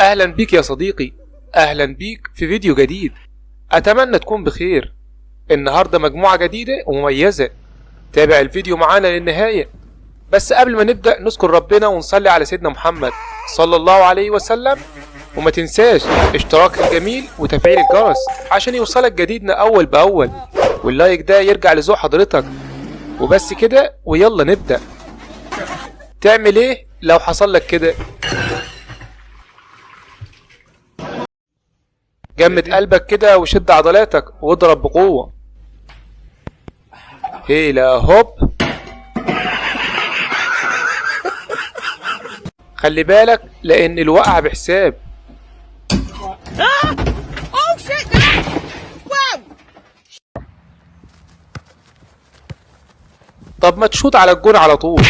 اهلا بيك يا صديقي، اهلا بيك في فيديو جديد. اتمنى تكون بخير. النهاردة مجموعة جديدة ومميزة، تابع الفيديو معانا للنهاية. بس قبل ما نبدأ نذكر ربنا ونصلي على سيدنا محمد صلى الله عليه وسلم، وما تنساش اشتراك الجميل وتفعيل الجرس عشان يوصلك جديدنا اول باول، واللايك ده يرجع لذوق حضرتك. وبس كده ويلا نبدأ. تعمل ايه لو حصل لك كده؟ جمد قلبك كده وشد عضلاتك واضرب بقوة. هيلا هوب. خلي بالك لان الوقعة بحساب. طب ما تشوط على الجون على طول.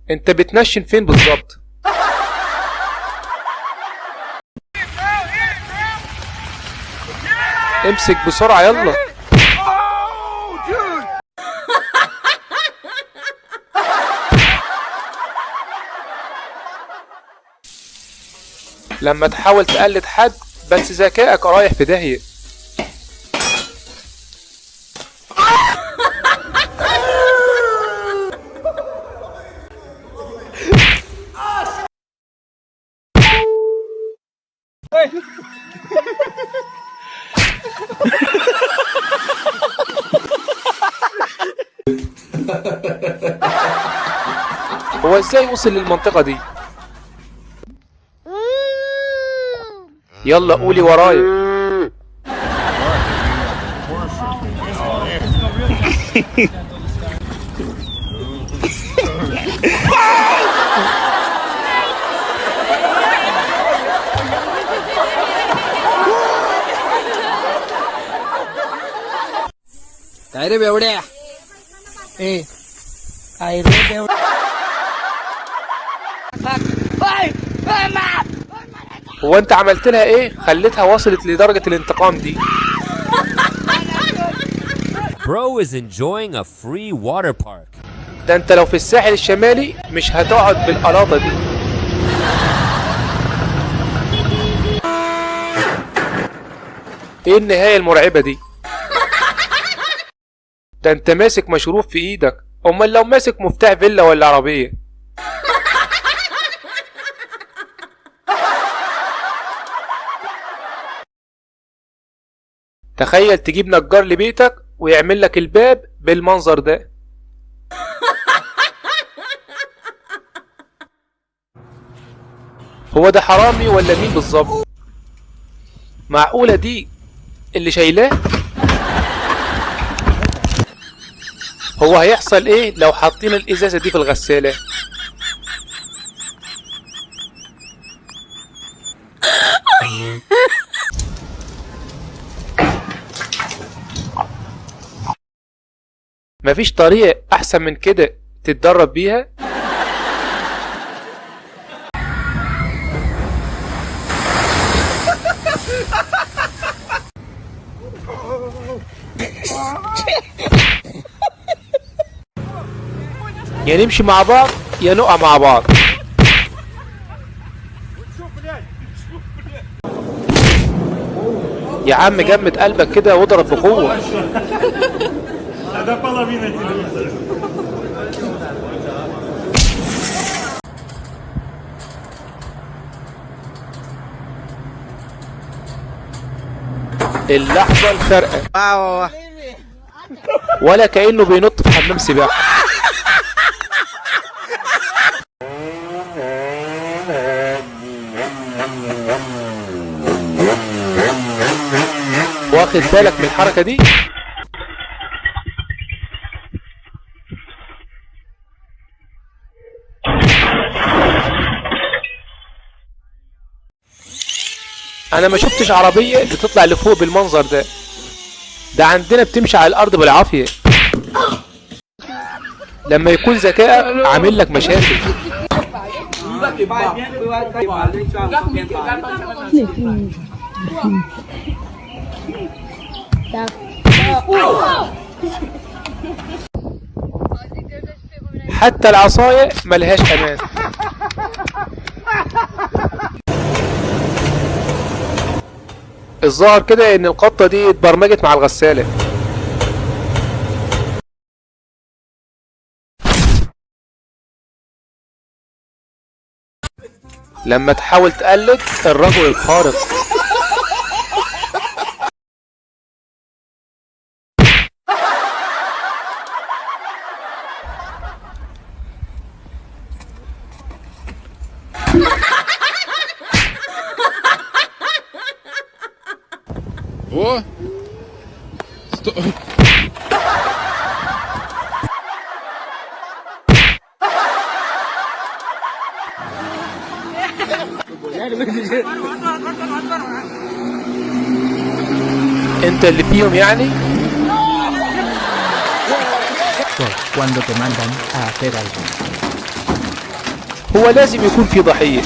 انت بتنشن فين بالظبط؟ امسك بسرعة يلا. لما تحاول تقلد حد بس ذكائك رايح في داهية. هو ازاي وصل للمنطقة دي؟ يلا قولي ورايا. काय रे बेवड्या ए काय रे बेवड्या هو انت عملت لها ايه خليتها وصلت لدرجة الانتقام دي؟ Bro is enjoying a free water park. ده انت لو في الساحل الشمالي مش هتقعد بالقلاطة دي. ايه النهاية المرعبة دي؟ ده انت ماسك مشروب في ايدك، امال لو ماسك مفتاح فيلا ولا عربية؟ تخيل تجيب نجار لبيتك ويعمل لك الباب بالمنظر ده. هو ده حرامي ولا مين بالظبط؟ معقولة دي اللي شايلاه؟ هو هيحصل ايه لو حاطين الازازة دي في الغسالة؟ مفيش طريقة احسن من كده تتدرب بيها؟ يا نمشي مع بعض يا نقع مع بعض. يا عم جمد قلبك كده واضرب بقوة. اللحظة الفارقة ولا كأنه بينط في حمام سباحة. واخد بالك من الحركة دي؟ انا ما شفتش عربية بتطلع لفوق بالمنظر ده. ده عندنا بتمشي على الارض بالعافية. لما يكون ذكائك عامل لك مشاكل. حتى العصاية ملهاش امان. الظاهر كده ان القطة دي اتبرمجت مع الغسالة. لما تحاول تقلد الرجل الخارق. О! انت اللي فيهم يعني؟ Cuando te mandan a hacer algo. هو لازم يكون في ضحية.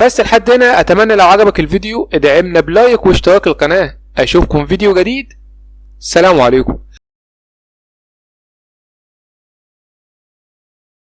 بس لحد هنا اتمنى لو عجبك الفيديو ادعمنا بلايك واشتراك القناة. اشوفكم فيديو جديد. السلام عليكم.